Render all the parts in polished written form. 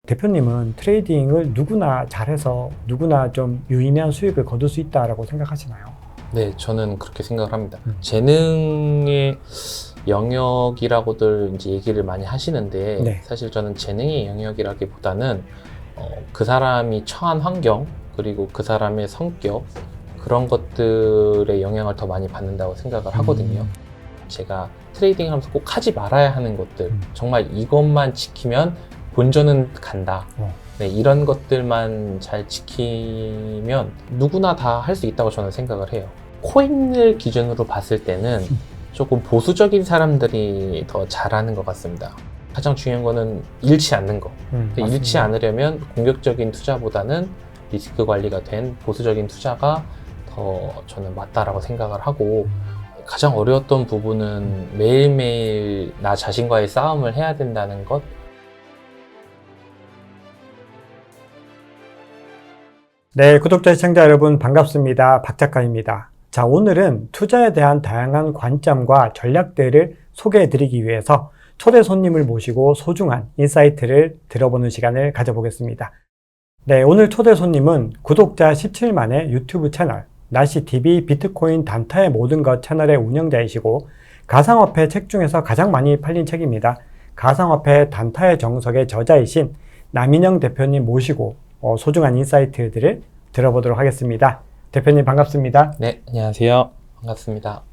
대표님은 트레이딩을 누구나 잘해서 누구나 좀 유의미한 수익을 거둘 수 있다라고 생각하시나요? 네, 저는 그렇게 생각을 합니다. 재능의 영역이라고들 이제 얘기를 많이 하시는데 네. 사실 저는 재능의 영역이라기보다는 그 사람이 처한 환경 그리고 그 사람의 성격 그런 것들의 영향을 더 많이 받는다고 생각을 하거든요. 제가 트레이딩 하면서 꼭 하지 말아야 하는 것들 정말 이것만 지키면 본전은 간다. 네, 이런 것들만 잘 지키면 누구나 다 할 수 있다고 저는 생각을 해요. 코인을 기준으로 봤을 때는 조금 보수적인 사람들이 더 잘하는 것 같습니다. 가장 중요한 거는 잃지 않는 거. 잃지 않으려면 공격적인 투자보다는 리스크 관리가 된 보수적인 투자가 더 저는 맞다라고 생각을 하고, 가장 어려웠던 부분은 매일매일 나 자신과의 싸움을 해야 된다는 것. 네, 구독자 시청자 여러분 반갑습니다. 박 작가입니다. 자, 오늘은 투자에 대한 다양한 관점과 전략들을 소개해 드리기 위해서 초대 손님을 모시고 소중한 인사이트를 들어보는 시간을 가져보겠습니다. 네, 오늘 초대 손님은 구독자 17만의 유튜브 채널 나시TV 비트코인 단타의 모든 것 채널의 운영자이시고, 가상화폐 책 중에서 가장 많이 팔린 책입니다. 가상화폐 단타의 정석의 저자이신 남인영 대표님 모시고 소중한 인사이트들을 들어보도록 하겠습니다. 대표님 반갑습니다. 네, 안녕하세요. 반갑습니다.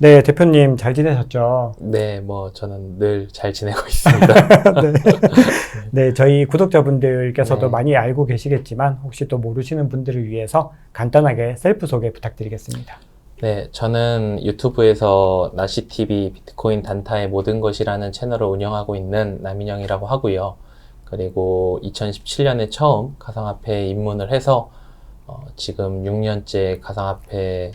네, 대표님 잘 지내셨죠? 네, 저는 늘 잘 지내고 있습니다. 네. 네, 저희 구독자분들께서도 네. 많이 알고 계시겠지만 혹시 또 모르시는 분들을 위해서 간단하게 셀프 소개 부탁드리겠습니다. 네, 저는 유튜브에서 나시TV 비트코인 단타의 모든 것이라는 채널을 운영하고 있는 남인영이라고 하고요. 그리고 2017년에 처음 가상화폐에 입문을 해서 지금 6년째 가상화폐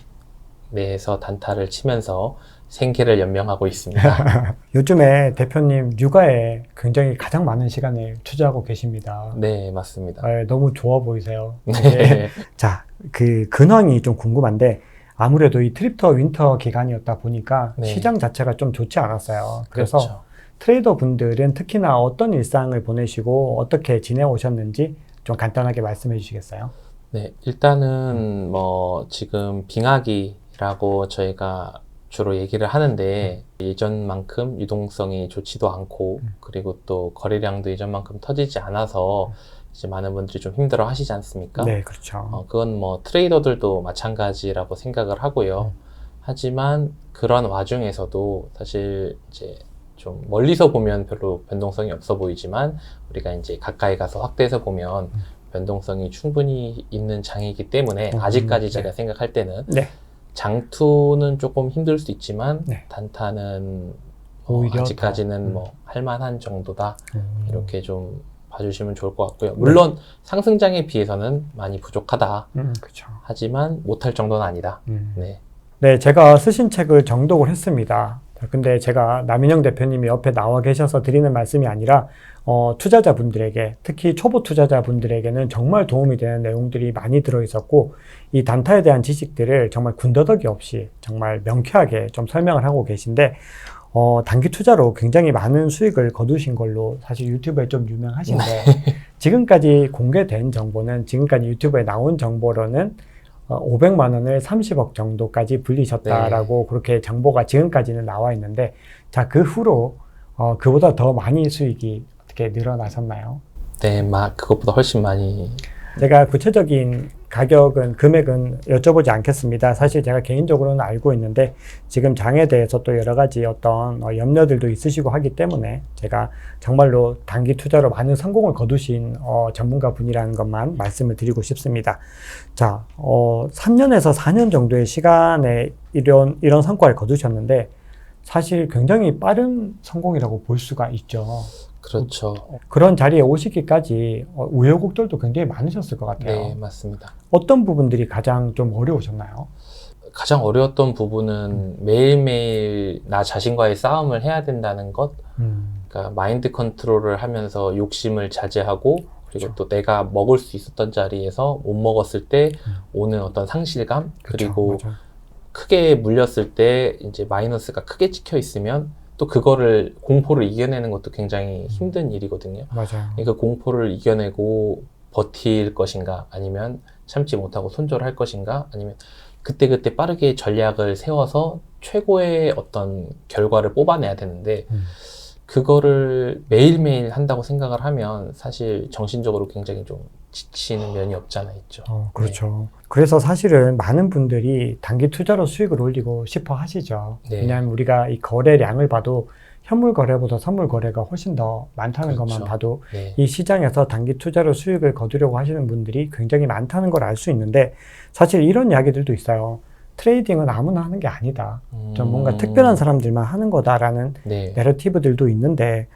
내에서 단타를 치면서 생계를 연명하고 있습니다. 요즘에 대표님 육아에 굉장히 가장 많은 시간을 투자하고 계십니다. 네, 맞습니다. 네, 너무 좋아 보이세요. 네. 자, 그 근황이 좀 궁금한데, 아무래도 이 트립터 윈터 기간이었다 보니까 네. 시장 자체가 좀 좋지 않았어요. 그래서 그렇죠. 트레이더 분들은 특히나 어떤 일상을 보내시고 어떻게 지내오셨는지 좀 간단하게 말씀해 주시겠어요? 네, 일단은 지금 빙하기라고 저희가 주로 얘기를 하는데 예전만큼 유동성이 좋지도 않고 그리고 또 거래량도 예전만큼 터지지 않아서 이제 많은 분들이 좀 힘들어 하시지 않습니까? 네, 그렇죠. 그건 트레이더들도 마찬가지라고 생각을 하고요. 하지만 그런 와중에서도 사실 이제 좀 멀리서 보면 별로 변동성이 없어 보이지만 우리가 이제 가까이 가서 확대해서 보면 변동성이 충분히 있는 장이기 때문에 아직까지 제가 생각할 때는 네. 장투는 조금 힘들 수 있지만 네. 단타는 오히려 아직까지는 할만한 정도다. 이렇게 좀 봐주시면 좋을 것 같고요. 물론 상승장에 비해서는 많이 부족하다. 그렇죠. 하지만 못할 정도는 아니다. 네. 네, 제가 쓰신 책을 정독을 했습니다. 근데 제가 남인영 대표님이 옆에 나와 계셔서 드리는 말씀이 아니라 투자자분들에게, 특히 초보 투자자분들에게는 정말 도움이 되는 내용들이 많이 들어있었고, 이 단타에 대한 지식들을 정말 군더더기 없이 정말 명쾌하게 좀 설명을 하고 계신데, 단기 투자로 굉장히 많은 수익을 거두신 걸로 사실 유튜브에 좀 유명하신데, 지금까지 공개된 정보는, 지금까지 유튜브에 나온 정보로는 500만 원을 30억 정도까지 불리셨다라고 그렇게 정보가 지금까지는 나와 있는데, 자, 그 후로 그보다 더 많이 수익이 어떻게 늘어나셨나요? 네, 그것보다 훨씬 많이. 제가 구체적인 금액은 여쭤보지 않겠습니다. 사실 제가 개인적으로는 알고 있는데, 지금 장에 대해서 또 여러 가지 어떤 염려들도 있으시고 하기 때문에 제가 정말로 단기 투자로 많은 성공을 거두신 전문가 분이라는 것만 말씀을 드리고 싶습니다. 자, 3년에서 4년 정도의 시간에 이런 성과를 거두셨는데, 사실 굉장히 빠른 성공이라고 볼 수가 있죠. 그렇죠. 그런 자리에 오시기까지 우여곡절도 굉장히 많으셨을 것 같아요. 네, 맞습니다. 어떤 부분들이 가장 좀 어려우셨나요? 가장 어려웠던 부분은 매일매일 나 자신과의 싸움을 해야 된다는 것. 그러니까 마인드 컨트롤을 하면서 욕심을 자제하고, 그리고 그렇죠. 또 내가 먹을 수 있었던 자리에서 못 먹었을 때 오는 어떤 상실감, 그렇죠. 그리고 맞아요. 크게 물렸을 때 이제 마이너스가 크게 찍혀 있으면 또 그거를 공포를 이겨내는 것도 굉장히 힘든 일이거든요. 맞아요. 그 공포를 이겨내고 버틸 것인가, 아니면 참지 못하고 손절을 할 것인가, 아니면 그때그때 빠르게 전략을 세워서 최고의 어떤 결과를 뽑아내야 되는데 그거를 매일매일 한다고 생각을 하면 사실 정신적으로 굉장히 좀 지치는 면이 없지 않아 있죠. 그렇죠. 그래서 사실은 많은 분들이 단기 투자로 수익을 올리고 싶어 하시죠. 네. 왜냐하면 우리가 이 거래량을 봐도 현물 거래보다 선물 거래가 훨씬 더 많다는 그렇죠. 것만 봐도 네. 이 시장에서 단기 투자로 수익을 거두려고 하시는 분들이 굉장히 많다는 걸 알 수 있는데, 사실 이런 이야기들도 있어요. 트레이딩은 아무나 하는 게 아니다. 좀 뭔가 특별한 사람들만 하는 거다라는 네. 내러티브들도 있는데,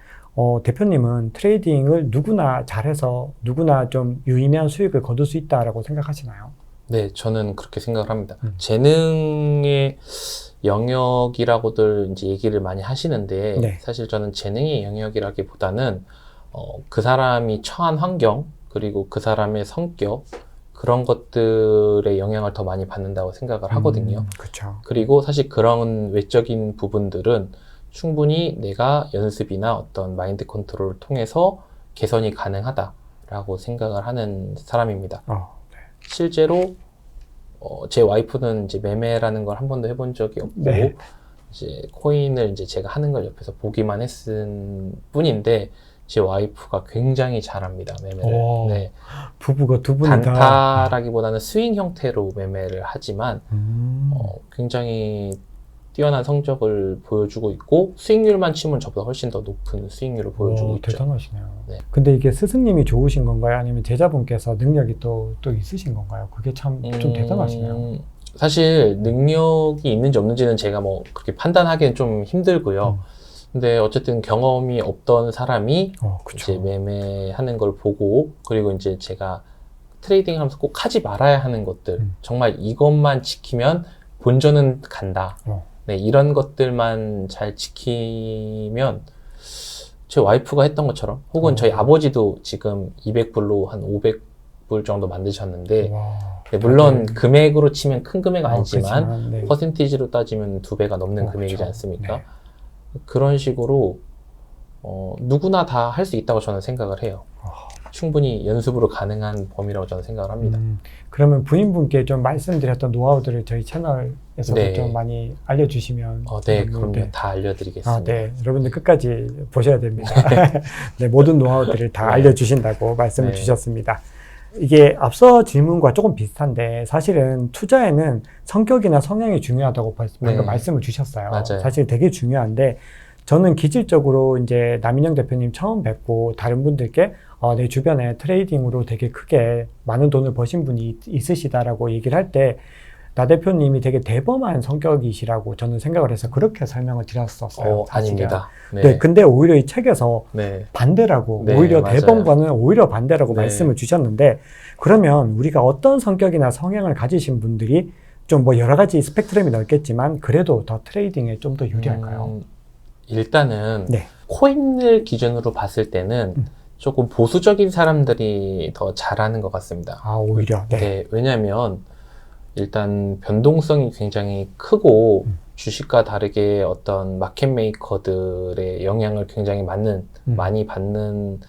대표님은 트레이딩을 누구나 잘해서 누구나 좀 유의미한 수익을 거둘 수 있다라고 생각하시나요? 네, 저는 그렇게 생각을 합니다. 재능의 영역이라고들 이제 얘기를 많이 하시는데, 네. 사실 저는 재능의 영역이라기보다는 그 사람이 처한 환경, 그리고 그 사람의 성격, 그런 것들의 영향을 더 많이 받는다고 생각을 하거든요. 그렇죠. 그리고 사실 그런 외적인 부분들은 충분히 내가 연습이나 어떤 마인드 컨트롤을 통해서 개선이 가능하다라고 생각을 하는 사람입니다. 네. 실제로 제 와이프는 이제 매매라는 걸 한 번도 해본 적이 없고, 네. 이제 코인을 이제 제가 하는 걸 옆에서 보기만 했을 뿐인데, 제 와이프가 굉장히 잘합니다, 매매를. 네. 부부가 두 분이 다 단타라기보다는 스윙 형태로 매매를 하지만 굉장히 뛰어난 성적을 보여주고 있고, 수익률만 치면 저보다 훨씬 더 높은 수익률을 보여주고 있죠. 대단하시네요. 네. 근데 이게 스승님이 좋으신 건가요? 아니면 제자분께서 능력이 또 있으신 건가요? 그게 참 좀 대단하시네요. 사실 능력이 있는지 없는지는 제가 뭐 그렇게 판단하기는 좀 힘들고요. 근데 어쨌든 경험이 없던 사람이 그쵸. 이제 매매하는 걸 보고, 그리고 이제 제가 트레이딩 하면서 꼭 하지 말아야 하는 것들, 정말 이것만 지키면 본전은 간다. 네, 이런 것들만 잘 지키면 제 와이프가 했던 것처럼, 혹은 저희 아버지도 지금 200불로 한 500불 정도 만드셨는데, 네, 물론 금액으로 치면 큰 금액은 아니지만 그렇지만, 네. 퍼센티지로 따지면 2배가 넘는 금액이지 그쵸. 않습니까? 네. 그런 식으로 누구나 다 할 수 있다고 저는 생각을 해요. 충분히 연습으로 가능한 범위라고 저는 생각을 합니다. 그러면 부인분께 좀 말씀드렸던 노하우들을 저희 채널에서 네. 좀 많이 알려주시면. 네, 그럼요. 다 알려드리겠습니다. 네. 여러분들 끝까지 보셔야 됩니다. 네, 모든 노하우들을 다 네. 알려주신다고 말씀을 네. 주셨습니다. 이게 앞서 질문과 조금 비슷한데, 사실은 투자에는 성격이나 성향이 중요하다고 방금 네. 말씀을 주셨어요. 맞아요. 사실 되게 중요한데, 저는 기질적으로 이제 남인영 대표님 처음 뵙고 다른 분들께 내 주변에 트레이딩으로 되게 크게 많은 돈을 버신 분이 있으시다라고 얘기를 할 때, 나 대표님이 되게 대범한 성격이시라고 저는 생각을 해서 그렇게 설명을 드렸었어요. 사실은. 아닙니다. 네. 네, 근데 오히려 이 책에서 네. 반대라고, 네, 오히려 맞아요. 대범과는 오히려 반대라고 네. 말씀을 주셨는데, 그러면 우리가 어떤 성격이나 성향을 가지신 분들이 좀 뭐 여러 가지 스펙트럼이 넓겠지만 그래도 더 트레이딩에 좀 더 유리할까요? 일단은 네. 코인을 기준으로 봤을 때는 조금 보수적인 사람들이 더 잘하는 것 같습니다. 오히려. 네. 네, 왜냐하면 일단 변동성이 굉장히 크고 주식과 다르게 어떤 마켓 메이커들의 영향을 굉장히 많이 받는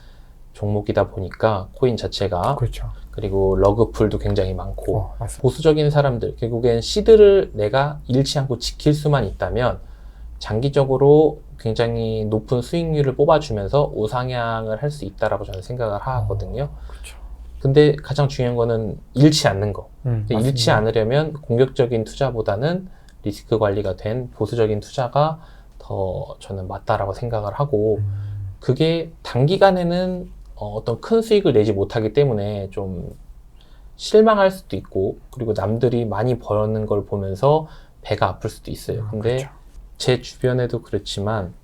종목이다 보니까 코인 자체가, 그렇죠. 그리고 러그풀도 굉장히 많고, 맞습니다. 보수적인 사람들, 결국엔 시드를 내가 잃지 않고 지킬 수만 있다면 장기적으로 굉장히 높은 수익률을 뽑아주면서 우상향을 할 수 있다라고 저는 생각을 하거든요. 그렇죠. 근데 가장 중요한 거는 잃지 않는 거. 잃지 맞습니다. 않으려면 공격적인 투자보다는 리스크 관리가 된 보수적인 투자가 더 저는 맞다라고 생각을 하고, 그게 단기간에는 어떤 큰 수익을 내지 못하기 때문에 좀 실망할 수도 있고, 그리고 남들이 많이 버는 걸 보면서 배가 아플 수도 있어요. 근데 그렇죠. 제 주변에도 그렇지만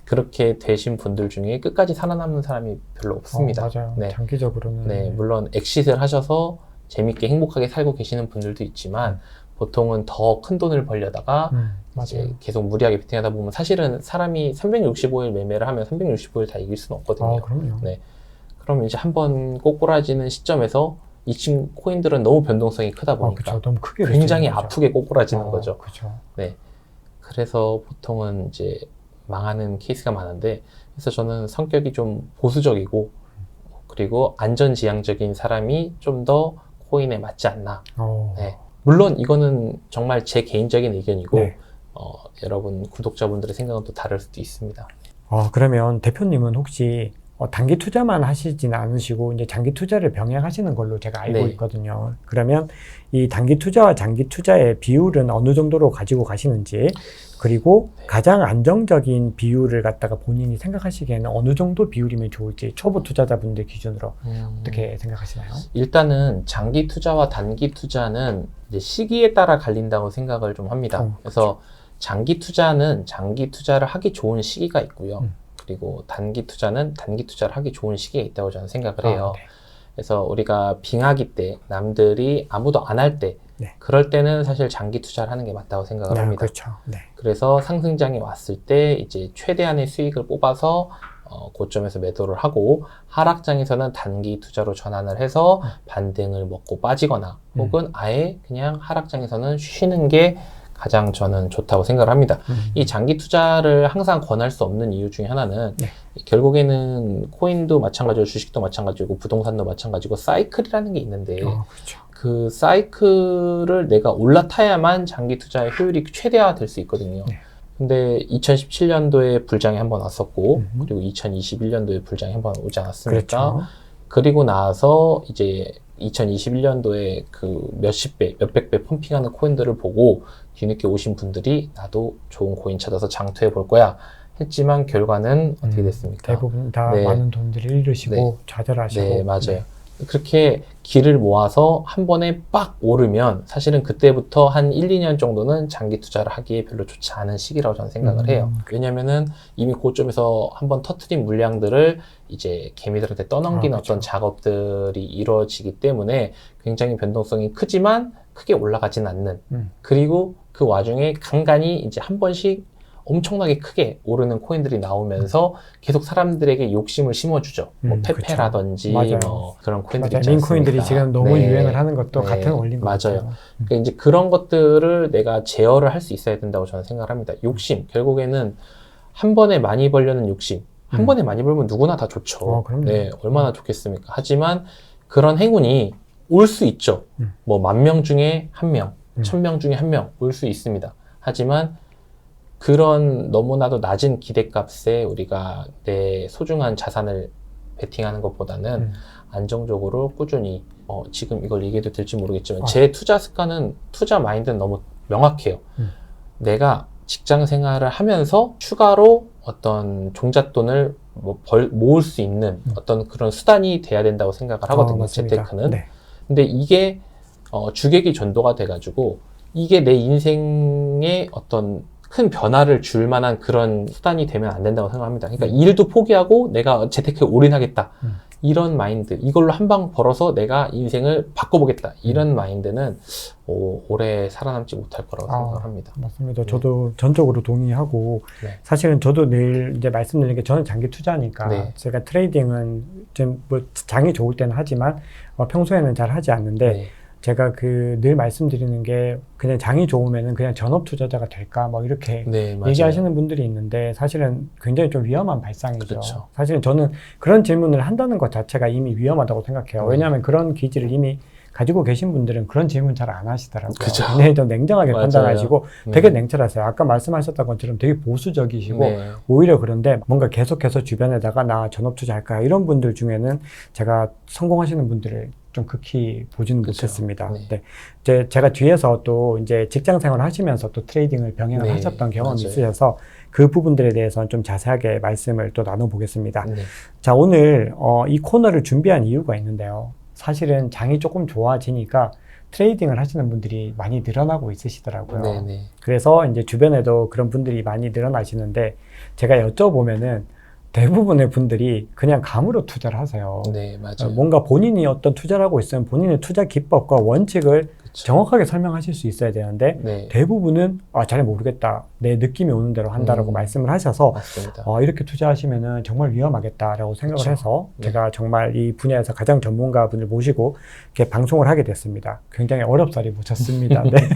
그렇게 되신 분들 중에 끝까지 살아남는 사람이 별로 없습니다. 맞아요. 네. 장기적으로는. 네, 물론 엑시트를 하셔서 재밌게 행복하게 살고 계시는 분들도 있지만 보통은 더 큰 돈을 벌려다가 이제 맞아요. 계속 무리하게 베팅하다 보면 사실은 사람이 365일 매매를 하면 365일 다 이길 수는 없거든요. 그럼요. 네. 그럼 이제 한번 꼬꾸라지는 시점에서 이 친구 코인들은 너무 변동성이 크다 보니까 그렇죠. 너무 크게 굉장히 되시는 거죠. 아프게 꼬꾸라지는 거죠. 그렇죠. 네. 그래서 보통은 이제 망하는 케이스가 많은데, 그래서 저는 성격이 좀 보수적이고 그리고 안전지향적인 사람이 좀 더 코인에 맞지 않나. 네. 물론 이거는 정말 제 개인적인 의견이고 네. 여러분 구독자분들의 생각은 또 다를 수도 있습니다. 그러면 대표님은 혹시 단기 투자만 하시지는 않으시고 이제 장기 투자를 병행하시는 걸로 제가 알고 네. 있거든요. 그러면 이 단기 투자와 장기 투자의 비율은 어느 정도로 가지고 가시는지, 그리고 가장 안정적인 비율을 갖다가 본인이 생각하시기에는 어느 정도 비율이면 좋을지 초보 투자자분들 기준으로 어떻게 생각하시나요? 일단은 장기 투자와 단기 투자는 이제 시기에 따라 갈린다고 생각을 좀 합니다. 그래서 장기 투자는 장기 투자를 하기 좋은 시기가 있고요. 그리고 단기 투자는 단기 투자를 하기 좋은 시기에 있다고 저는 생각을 해요. 네. 그래서 우리가 빙하기 때, 남들이 아무도 안 할 때, 네. 그럴 때는 사실 장기 투자를 하는 게 맞다고 생각을 합니다. 그렇죠. 네. 그래서 상승장이 왔을 때 이제 최대한의 수익을 뽑아서 고점에서 매도를 하고, 하락장에서는 단기 투자로 전환을 해서 반등을 먹고 빠지거나 혹은 아예 그냥 하락장에서는 쉬는 게 가장 저는 좋다고 생각을 합니다. 이 장기 투자를 항상 권할 수 없는 이유 중에 하나는 네. 결국에는 코인도 마찬가지고 주식도 마찬가지고 부동산도 마찬가지고 사이클이라는 게 있는데, 그렇죠. 그 사이클을 내가 올라타야만 장기 투자의 효율이 최대화될 수 있거든요. 네. 근데 2017년도에 불장이 한번 왔었고 그리고 2021년도에 불장이 한번 오지 않았습니까? 그렇죠. 그리고 나서 이제 2021년도에 그 몇십 배, 몇백 배 펌핑하는 코인들을 보고 뒤늦게 오신 분들이 나도 좋은 코인 찾아서 장투해 볼 거야 했지만 결과는 어떻게 됐습니까? 대부분 다 네. 많은 돈들을 잃으시고 네. 좌절하시고. 네, 맞아요. 그렇게 길을 모아서 한 번에 빡 오르면 사실은 그때부터 한 1, 2년 정도는 장기 투자를 하기에 별로 좋지 않은 시기라고 저는 생각을 해요. 왜냐면은 이미 고점에서 한번 터트린 물량들을 이제 개미들한테 떠넘기는 그렇죠. 어떤 작업들이 이루어지기 때문에 굉장히 변동성이 크지만 크게 올라가진 않는, 그리고 그 와중에 간간히 이제 한 번씩 엄청나게 크게 오르는 코인들이 나오면서 계속 사람들에게 욕심을 심어주죠. 뭐 페페라든지 맞아요. 뭐 그런 코인들이 맞아요. 있지 민코인들이 않습니까? 지금 너무 네. 유행을 하는 것도 네. 같은 원리인 것 맞아요. 같아요. 그러니까 이제 그런 것들을 내가 제어를 할 수 있어야 된다고 저는 생각을 합니다. 욕심, 결국에는 한 번에 많이 벌려는 욕심. 한 번에 많이 벌면 누구나 다 좋죠. 그럼요. 네, 얼마나 좋겠습니까? 하지만 그런 행운이 올 수 있죠. 뭐 10,000명 중에 1명, 1,000명 중에 1명 올 수 있습니다. 하지만 그런 너무나도 낮은 기대값에 우리가 내 소중한 자산을 베팅하는 것보다는 안정적으로 꾸준히 지금 이걸 얘기해도 될지 모르겠지만 제 투자 습관은, 투자 마인드는 너무 명확해요. 내가 직장 생활을 하면서 추가로 어떤 종잣돈을 모을 수 있는 어떤 그런 수단이 돼야 된다고 생각을 하거든요. 재테크는. 네. 근데 이게 주객이 전도가 돼가지고 이게 내 인생의 어떤 큰 변화를 줄 만한 그런 수단이 되면 안 된다고 생각합니다. 그러니까 일도 포기하고 내가 재테크에 올인하겠다. 이런 마인드, 이걸로 한 방 벌어서 내가 인생을 바꿔보겠다. 이런 마인드는 오래 살아남지 못할 거라고 생각을 합니다. 맞습니다. 저도 전적으로 동의하고, 네. 사실은 저도 늘 이제 말씀드리는 게 저는 장기 투자니까 네. 제가 트레이딩은 좀 뭐 장이 좋을 때는 하지만 평소에는 잘 하지 않는데 네. 제가 늘 말씀드리는 게 그냥 장이 좋으면은 그냥 전업 투자자가 될까 뭐 이렇게 네, 맞아요. 얘기하시는 분들이 있는데 사실은 굉장히 좀 위험한 발상이죠. 그렇죠. 사실은 저는 그런 질문을 한다는 것 자체가 이미 위험하다고 생각해요. 왜냐하면 그런 기질을 이미 가지고 계신 분들은 그런 질문 잘 안 하시더라고요. 그죠. 굉장히 좀 냉정하게 맞아요. 판단하시고 네. 되게 냉철하세요. 아까 말씀하셨던 것처럼 되게 보수적이시고 네. 오히려 그런데 뭔가 계속해서 주변에다가 나 전업 투자할까 이런 분들 중에는 제가 성공하시는 분들을 좀 극히 보지는 그쵸. 못했습니다. 네. 네. 제가 뒤에서 또 이제 직장 생활을 하시면서 또 트레이딩을 병행을 네, 하셨던 경험이 맞아요. 있으셔서 그 부분들에 대해서는 좀 자세하게 말씀을 또 나눠보겠습니다. 네. 자, 오늘 이 코너를 준비한 이유가 있는데요. 사실은 장이 조금 좋아지니까 트레이딩을 하시는 분들이 많이 늘어나고 있으시더라고요. 네, 네. 그래서 이제 주변에도 그런 분들이 많이 늘어나시는데 제가 여쭤보면은 대부분의 분들이 그냥 감으로 투자를 하세요. 네, 맞아요. 뭔가 본인이 어떤 투자를 하고 있으면 본인의 투자 기법과 원칙을 정확하게 설명하실 수 있어야 되는데 네. 대부분은 잘 모르겠다. 내 느낌이 오는 대로 한다라고 말씀을 하셔서 맞습니다. 이렇게 투자하시면은 정말 위험하겠다라고 생각을 그쵸. 해서 네. 제가 정말 이 분야에서 가장 전문가분을 모시고 이렇게 방송을 하게 됐습니다. 굉장히 어렵사리 모셨습니다. 네. 네.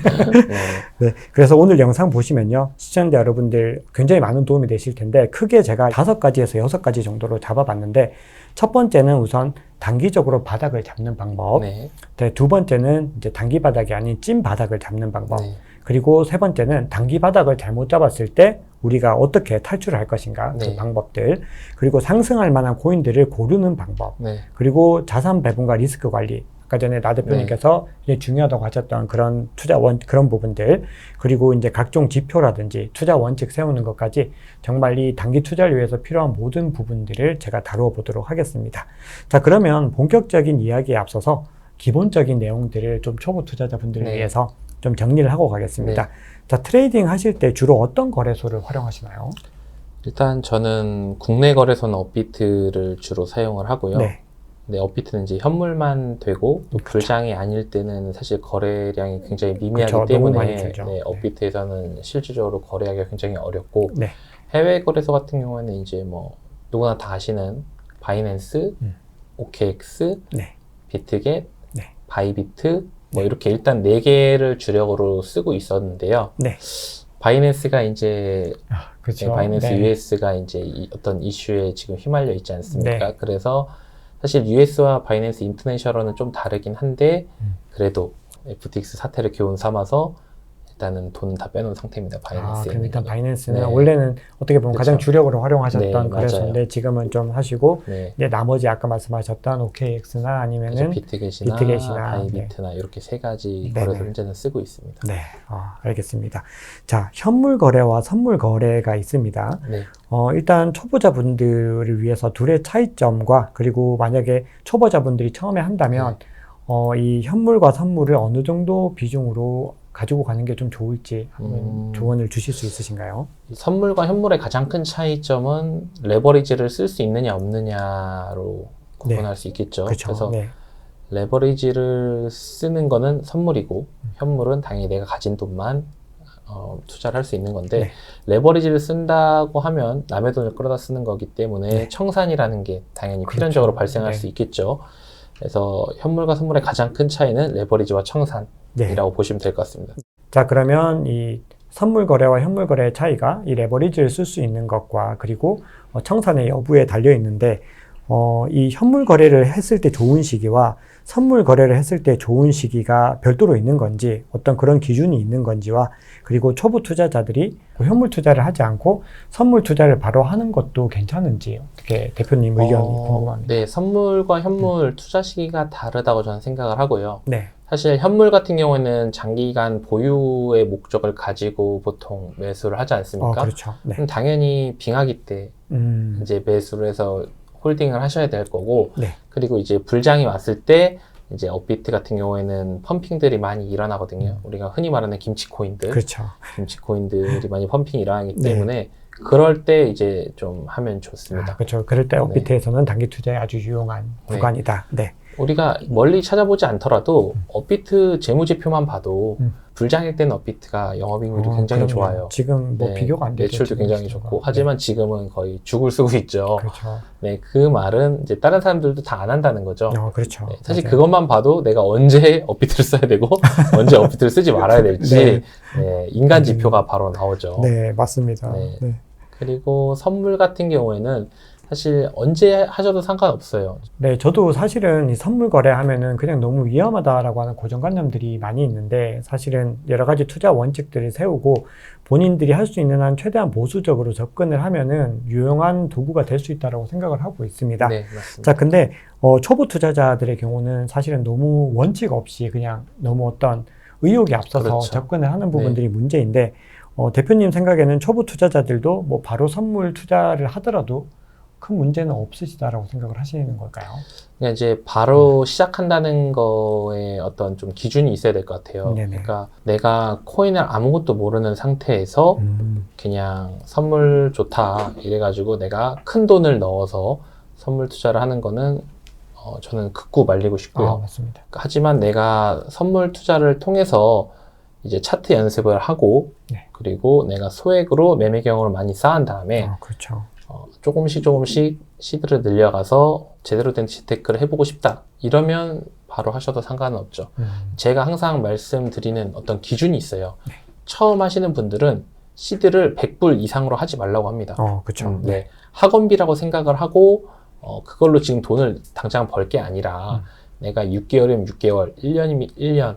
네. 그래서 오늘 영상 보시면요. 시청자 여러분들 굉장히 많은 도움이 되실 텐데 크게 제가 5가지에서 6가지 정도로 잡아봤는데 첫 번째는 우선 단기적으로 바닥을 잡는 방법. 네. 네, 두 번째는 이제 단기 바닥이 아닌 찐 바닥을 잡는 방법. 네. 그리고 세 번째는 단기 바닥을 잘못 잡았을 때 우리가 어떻게 탈출을 할 것인가 그 네. 방법들. 그리고 상승할 만한 코인들을 고르는 방법. 네. 그리고 자산 배분과 리스크 관리. 아까 전에 나 대표님께서 이제 중요하다고 하셨던 그런 그런 부분들, 그리고 이제 각종 지표라든지 투자 원칙 세우는 것까지 정말 이 단기 투자를 위해서 필요한 모든 부분들을 제가 다루어 보도록 하겠습니다. 자, 그러면 본격적인 이야기에 앞서서 기본적인 내용들을 좀 초보 투자자분들을 네. 위해서 좀 정리를 하고 가겠습니다. 자, 트레이딩 하실 때 주로 어떤 거래소를 활용하시나요? 일단 저는 국내 거래소는 업비트를 주로 사용을 하고요. 네. 네, 업비트는 이제 현물만 되고 또 불장이 아닐 때는 사실 거래량이 굉장히 미미하기 그쵸, 너무 많이 때문에 들죠. 네, 업비트에서는 실질적으로 거래하기가 굉장히 어렵고 네. 해외 거래소 같은 경우에는 이제 뭐 누구나 다 아시는 바이낸스, OKX, 네. 비트겟, 네. 바이비트 뭐 이렇게 일단 4개를 주력으로 쓰고 있었는데요. 네. 바이낸스가 이제 그렇죠. 네, 바이낸스 네. US가 이제 어떤 이슈에 지금 휘말려 있지 않습니까? 네. 그래서 사실 US와 바이낸스 인터내셔널은 좀 다르긴 한데 그래도 FTX 사태를 교훈 삼아서 일단은 돈 다 빼놓은 상태입니다. 바이낸스에. 그럼 일단 바이낸스는 네. 원래는 어떻게 보면 그쵸. 가장 주력으로 활용하셨던 네, 거래소인데 맞아요. 지금은 좀 하시고 네. 이제 나머지 아까 말씀하셨던 OKX나 그래서 아니면은 비트겟이나 바이비트나 이렇게 3가지 네네. 거래소 현재는 쓰고 있습니다. 네, 알겠습니다. 자, 현물 거래와 선물 거래가 있습니다. 네. 일단 초보자분들을 위해서 둘의 차이점과 그리고 만약에 초보자분들이 처음에 한다면 이 현물과 선물을 어느 정도 비중으로 가지고 가는 게 좀 좋을지 한번 조언을 주실 수 있으신가요? 선물과 현물의 가장 큰 차이점은 레버리지를 쓸 수 있느냐 없느냐로 구분할 수 있겠죠. 그렇죠. 그래서 네. 레버리지를 쓰는 거는 선물이고 현물은 당연히 내가 가진 돈만 투자를 할 수 있는 건데 네. 레버리지를 쓴다고 하면 남의 돈을 끌어다 쓰는 거기 때문에 네. 청산이라는 게 당연히 그렇죠. 필연적으로 발생할 네. 수 있겠죠. 그래서 현물과 선물의 가장 큰 차이는 레버리지와 청산이라고 네. 보시면 될 것 같습니다. 자, 그러면 이 선물 거래와 현물 거래의 차이가 이 레버리지를 쓸 수 있는 것과 그리고 청산의 여부에 달려 있는데 이 현물 거래를 했을 때 좋은 시기와 선물 거래를 했을 때 좋은 시기가 별도로 있는 건지 어떤 그런 기준이 있는 건지와 그리고 초보 투자자들이 현물 투자를 하지 않고 선물 투자를 바로 하는 것도 괜찮은지 어떻게 대표님 의견이 궁금합니다. 네, 선물과 현물 투자 시기가 다르다고 저는 생각을 하고요. 네. 사실 현물 같은 경우에는 장기간 보유의 목적을 가지고 보통 매수를 하지 않습니까? 그렇죠. 네. 그럼 당연히 빙하기 때 이제 매수를 해서 홀딩을 하셔야 될 거고, 네. 그리고 이제 불장이 왔을 때 이제 업비트 같은 경우에는 펌핑들이 많이 일어나거든요. 우리가 흔히 말하는 김치코인들, 그렇죠. 김치코인들이 많이 펌핑이 일어나기 네. 때문에 그럴 때 이제 좀 하면 좋습니다. 그렇죠. 그럴 때 업비트에서는 단기 투자에 아주 유용한 구간이다. 네. 우리가 멀리 찾아보지 않더라도 업비트 재무제표만 봐도 불장일 때는 업비트가 영업이익률이 굉장히 그럼요. 좋아요. 지금 뭐 네, 비교가 안 되죠. 매출도 지금 굉장히 시대가. 좋고 하지만 지금은 거의 죽을 쓰고 있죠. 그렇죠. 네, 그 말은 이제 다른 사람들도 다 안 한다는 거죠. 그렇죠. 네, 사실 맞아요. 그것만 봐도 내가 언제 업비트를 써야 되고 언제 업비트를 쓰지 말아야 될지 네. 네, 인간 지표가 바로 나오죠. 네, 맞습니다. 네. 네. 그리고 선물 같은 경우에는 사실 언제 하셔도 상관없어요. 네, 저도 사실은 이 선물 거래하면은 그냥 너무 위험하다라고 하는 고정관념들이 많이 있는데 사실은 여러 가지 투자 원칙들을 세우고 본인들이 할 수 있는 한 최대한 보수적으로 접근을 하면은 유용한 도구가 될 수 있다고 생각을 하고 있습니다. 네, 맞습니다. 자, 근데 초보 투자자들의 경우는 사실은 너무 원칙 없이 그냥 너무 어떤 의욕이 앞서서 그렇죠. 접근을 하는 부분들이 문제인데 대표님 생각에는 초보 투자자들도 뭐 바로 선물 투자를 하더라도 큰 문제는 없으시다라고 생각을 하시는 걸까요? 그냥 이제 바로 시작한다는 거에 어떤 좀 기준이 있어야 될 것 같아요. 네네. 그러니까 내가 코인을 아무것도 모르는 상태에서 그냥 선물 좋다 이래가지고 내가 큰 돈을 넣어서 선물 투자를 하는 거는 저는 극구 말리고 싶고요. 맞습니다. 하지만 내가 선물 투자를 통해서 이제 차트 연습을 하고 네. 그리고 내가 소액으로 매매 경험을 많이 쌓은 다음에 그렇죠. 조금씩 시드를 늘려가서 제대로 된 재테크를 해보고 싶다. 이러면 바로 하셔도 상관은 없죠. 제가 항상 말씀드리는 어떤 기준이 있어요. 네. 처음 하시는 분들은 시드를 100불 이상으로 하지 말라고 합니다. 그렇죠. 네. 학원비라고 생각을 하고 그걸로 지금 돈을 당장 벌 게 아니라 내가 6개월이면 6개월, 1년이면 1년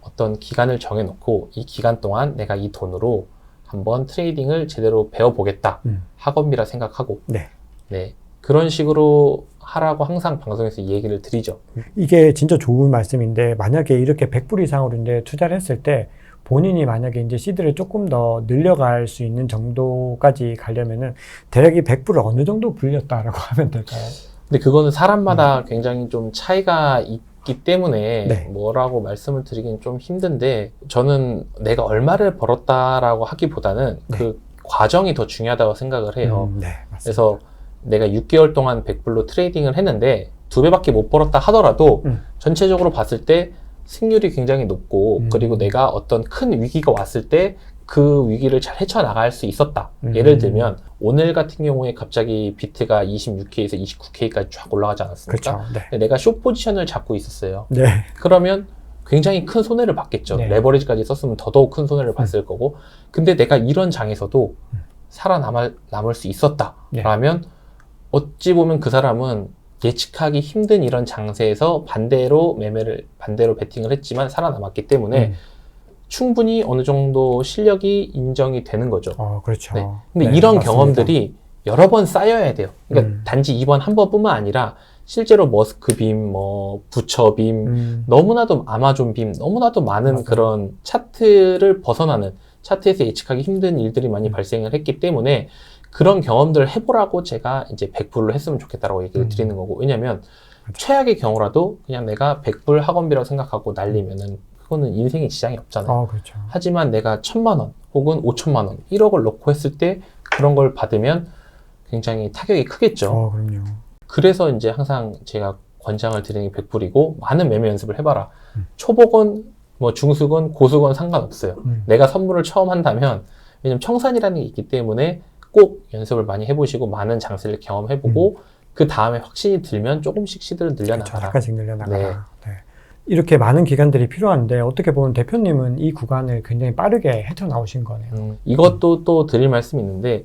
어떤 기간을 정해놓고 이 기간 동안 내가 이 돈으로 한번 트레이딩을 제대로 배워보겠다. 학원비라 생각하고 네. 그런 식으로 하라고 항상 방송에서 얘기를 드리죠. 이게 진짜 좋은 말씀인데 만약에 이렇게 100불 이상으로 이제 투자를 했을 때 본인이 만약에 이제 시드를 조금 더 늘려갈 수 있는 정도까지 가려면은 대략 이 100불을 어느 정도 불렸다라고 하면 될까요? 근데 그거는 사람마다 굉장히 좀 차이가 있기 때문에 네. 뭐라고 말씀을 드리긴 좀 힘든데 저는 내가 얼마를 벌었다라고 하기보다는 그 과정이 더 중요하다고 생각을 해요. 네, 맞습니다. 그래서 내가 6개월 동안 100불로 트레이딩을 했는데 2배밖에 못 벌었다 하더라도 전체적으로 봤을 때 승률이 굉장히 높고 그리고 내가 어떤 큰 위기가 왔을 때 그 위기를 잘 헤쳐나갈 수 있었다. 예를 들면 오늘 같은 경우에 갑자기 비트가 26K에서 29K까지 쫙 올라가지 않았습니까? 그렇죠. 네. 근데 내가 숏 포지션을 잡고 있었어요. 네. 그러면 굉장히 큰 손해를 봤겠죠. 네. 레버리지까지 썼으면 더더욱 큰 손해를 봤을 거고. 근데 내가 이런 장에서도 살아남을 수 있었다. 네. 라면 어찌 보면 그 사람은 예측하기 힘든 이런 장세에서 반대로 베팅을 했지만 살아남았기 때문에 충분히 어느 정도 실력이 인정이 되는 거죠. 그렇죠. 네. 근데 네, 이런 맞습니다. 경험들이 여러 번 쌓여야 돼요. 그러니까 단지 이번 한 번뿐만 아니라 실제로 머스크빔, 부처빔, 너무나도 아마존빔, 너무나도 많은 맞아요. 그런 차트를 벗어나는 차트에서 예측하기 힘든 일들이 많이 발생을 했기 때문에 그런 경험들을 해보라고 제가 이제 100불로 했으면 좋겠다라고 얘기를 드리는 거고, 왜냐면 최악의 경우라도 그냥 내가 100불 학원비라고 생각하고 날리면은 그거는 인생에 지장이 없잖아요. 그렇죠. 하지만 내가 1,000만 원 혹은 5천만 원, 1억을 놓고 했을 때 그런 걸 받으면 굉장히 타격이 크겠죠. 그럼요. 그래서 이제 항상 제가 권장을 드리는 게 100불이고 많은 매매 연습을 해봐라. 초보건 중수건 고수건 상관없어요. 내가 선물을 처음 한다면 왜냐면 청산이라는 게 있기 때문에 꼭 연습을 많이 해보시고 많은 장세를 경험해보고 그 다음에 확신이 들면 조금씩 시드를 늘려나가라. 그렇죠. 약간씩 늘려나가라. 네. 네. 이렇게 많은 기간들이 필요한데 어떻게 보면 대표님은 이 구간을 굉장히 빠르게 헤쳐나오신 거네요. 이것도 또 드릴 말씀이 있는데